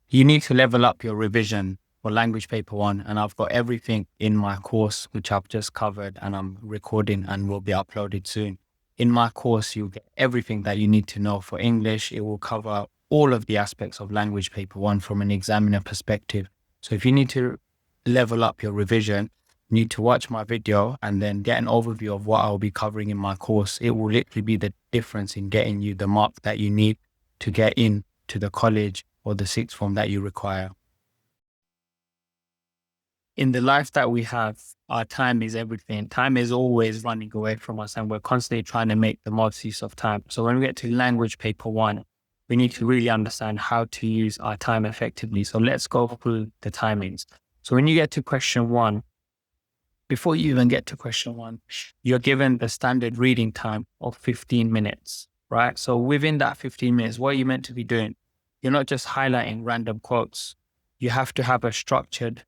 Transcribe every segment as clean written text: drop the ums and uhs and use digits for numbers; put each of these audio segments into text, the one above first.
You need to level up your revision for language paper one. And I've got everything in my course, which I've just covered and I'm recording and will be uploaded soon. In my course, you'll get everything that you need to know for English. It will cover all of the aspects of language paper one from an examiner perspective. So if you need to level up your revision, you need to watch my video and then get an overview of what I'll be covering in my course. It will literally be the difference in getting you the mark that you need to get in to the college or the sixth form that you require. In the life that we have, our time is everything. Time is always running away from us and we're constantly trying to make the most use of time. So when we get to language paper one, we need to really understand how to use our time effectively. So let's go through the timings. So when you get to question one, before you even get to question one, you're given the standard reading time of 15 minutes, right? So within that 15 minutes, what are you meant to be doing? You're not just highlighting random quotes. You have to have a structured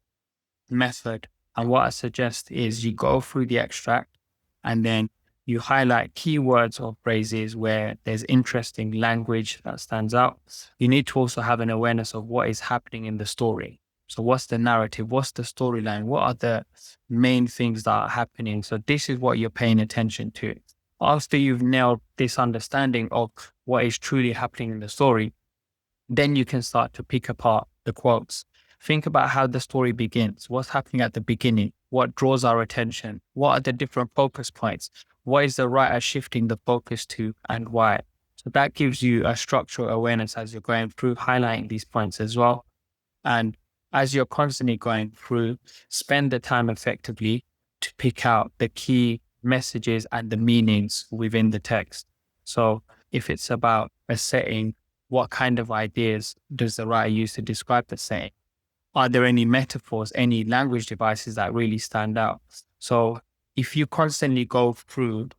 method. And what I suggest is you go through the extract and then you highlight keywords or phrases where there's interesting language that stands out. You need to also have an awareness of what is happening in the story. So what's the narrative? What's the storyline? What are the main things that are happening? So this is what you're paying attention to. After you've nailed this understanding of what is truly happening in the story, then you can start to pick apart the quotes. Think about how the story begins. What's happening at the beginning? What draws our attention? What are the different focus points? What is the writer shifting the focus to and why? So that gives you a structural awareness as you're going through, highlighting these points as well. And as you're constantly going through, spend the time effectively to pick out the key messages and the meanings within the text. So if it's about a setting, what kind of ideas does the writer use to describe the setting? Are there any metaphors, any language devices that really stand out? So if you constantly go through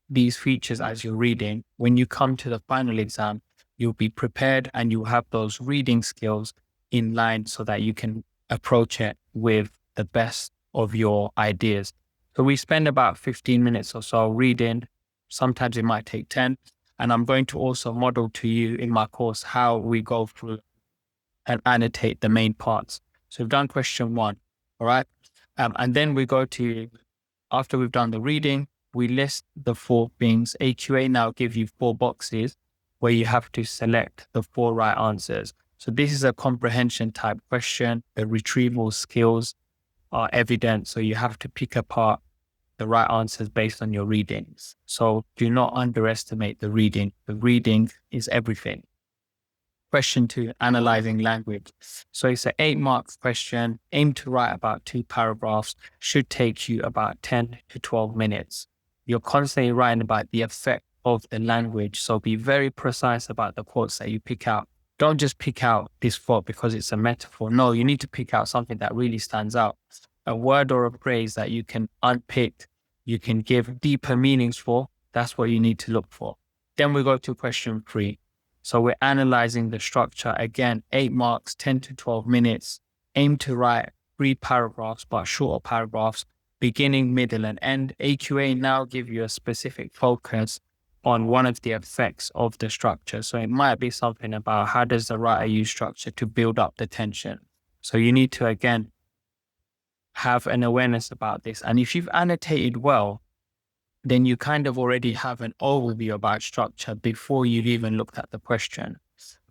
these features as you're reading, when you come to the final exam, you'll be prepared and you'll have those reading skills in line so that you can approach it with the best of your ideas. So we spend about 15 minutes or so reading. Sometimes it might take 10. And I'm going to also model to you in my course how we go through and annotate the main parts. So we've done question one, all right? And then we go to, after we've done the reading, we list the 4 things. AQA now give you 4 boxes where you have to select the 4 right answers. So this is a comprehension type question. The retrieval skills are evident. So you have to pick apart the right answers based on your readings. So do not underestimate the reading. The reading is everything. Question 2, analyzing language. So it's an 8-mark question. Aim to write about 2 paragraphs. Should take you about 10 to 12 minutes. You're constantly writing about the effect of the language. So be very precise about the quotes that you pick out. Don't just pick out this quote because it's a metaphor. No, you need to pick out something that really stands out. A word or a phrase that you can unpick, you can give deeper meanings for. That's what you need to look for. Then we go to question 3. So we're analyzing the structure. Again, 8 marks, 10 to 12 minutes. Aim to write 3 paragraphs, but shorter paragraphs, beginning, middle, and end. AQA now give you a specific focus on one of the effects of the structure. So it might be something about how does the writer use structure to build up the tension. So you need to, again, have an awareness about this. And if you've annotated well, then you kind of already have an overview about structure before you've even looked at the question,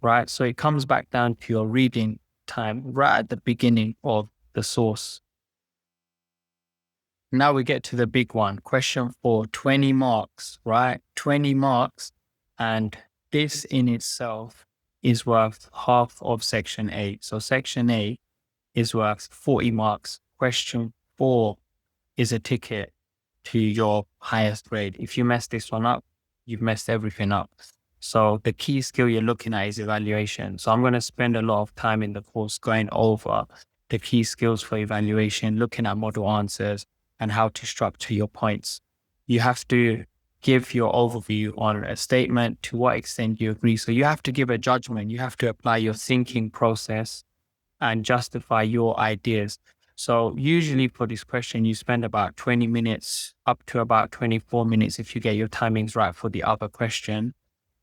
right? So it comes back down to your reading time right at the beginning of the source. Now we get to the big one, question 4, 20 marks, right? 20 marks. And this in itself is worth half of section A. So section A is worth 40 marks. Question 4 is a ticket to your highest grade. If you mess this one up, you've messed everything up. So the key skill you're looking at is evaluation. So I'm going to spend a lot of time in the course going over the key skills for evaluation, looking at model answers and how to structure your points. You have to give your overview on a statement, to what extent you agree. So you have to give a judgment. You have to apply your thinking process and justify your ideas. So usually for this question, you spend about 20 minutes up to about 24 minutes if you get your timings right for the other question.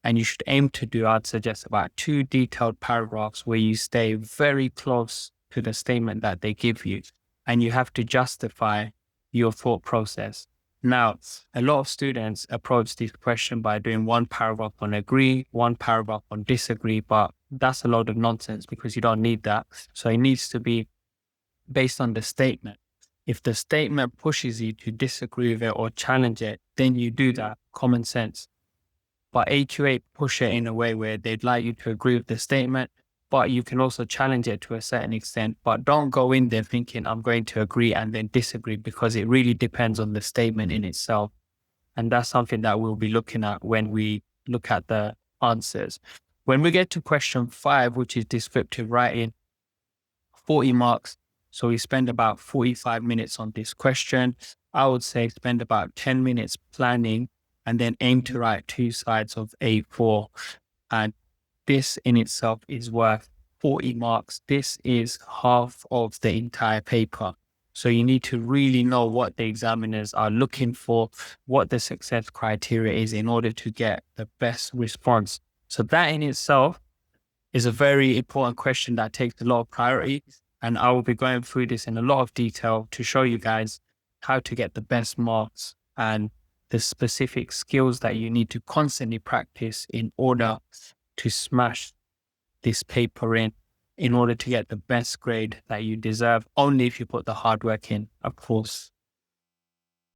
And you should aim to do, I'd suggest, about 2 detailed paragraphs where you stay very close to the statement that they give you. And you have to justify your thought process. Now, a lot of students approach this question by doing 1 paragraph on agree, 1 paragraph on disagree, but that's a load of nonsense because you don't need that. So it needs to be based on the statement. If the statement pushes you to disagree with it or challenge it, then you do that, common sense. But AQA push it in a way where they'd like you to agree with the statement, but you can also challenge it to a certain extent. But don't go in there thinking I'm going to agree and then disagree, because it really depends on the statement in itself. And that's something that we'll be looking at when we look at the answers. When we get to question 5, which is descriptive writing, 40 marks. So we spend about 45 minutes on this question. I would say spend about 10 minutes planning and then aim to write 2 sides of A4. And this in itself is worth 40 marks. This is half of the entire paper. So you need to really know what the examiners are looking for, what the success criteria is in order to get the best response. So that in itself is a very important question that takes a lot of priority. And I will be going through this in a lot of detail to show you guys how to get the best marks and the specific skills that you need to constantly practice in order to smash this paper in order to get the best grade that you deserve, only if you put the hard work in, of course.